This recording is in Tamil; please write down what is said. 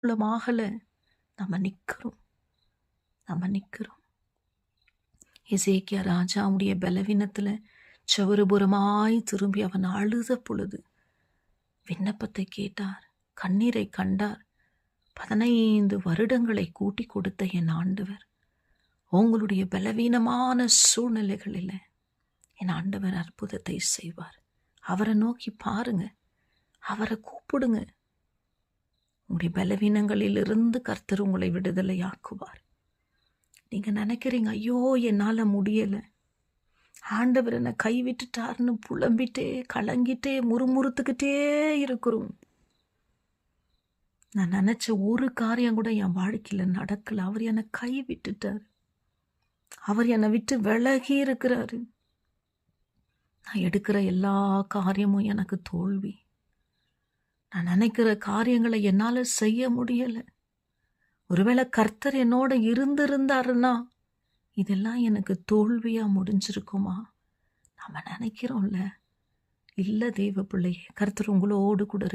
மூலமாகல நம்ம நிக்கிறோம். நம்ம நிக்கிறோம். எசேக்கியா ராஜாவுடைய பலவீனத்துல செவறுபுறமாய் திரும்பி அவன் அழுத பொழுது விண்ணப்பத்தை கேட்டார், கண்ணீரை கண்டார். 15 வருடங்களை கூட்டி கொடுத்த என் ஆண்டவர் உங்களுடைய பலவீனமான சூழ்நிலைகளில் என் ஆண்டவர் அற்புதத்தை செய்வார். அவரை நோக்கி பாருங்க, அவரை கூப்பிடுங்க. உங்களுடைய பலவீனங்களிலிருந்து கர்த்தர் உங்களை விடுதலையாக்குவார். நீங்க நினைக்கிறீங்க, ஐயோ என்னால முடியல, ஆண்டவர் என்னை கைவிட்டுட்டார்னு புலம்பிட்டே கலங்கிட்டே முறுமுறுத்துக்கிட்டே இருக்கிறோம். நான் நினைச்ச ஒரு காரியம் கூட என் வாழ்க்கையில நடக்கல. அவர் என்னை கைவிட்டுட்டார். அவர் என்னை விட்டு விலகி இருக்கிறாரு. நான் எடுக்கிற எல்லா காரியமும் எனக்கு தோல்வி. நான் நினைக்கிற காரியங்களை என்னால செய்ய முடியல. ஒருவேளை கர்த்தர் என்னோட இருந்திருந்தாருன்னா இதெல்லாம் எனக்கு தோல்வியா முடிஞ்சிருக்குமா? நம்ம நினைக்கிறோம்ல. இல்ல தேவ பிள்ளையே, கர்த்தர் உங்களோடு கூட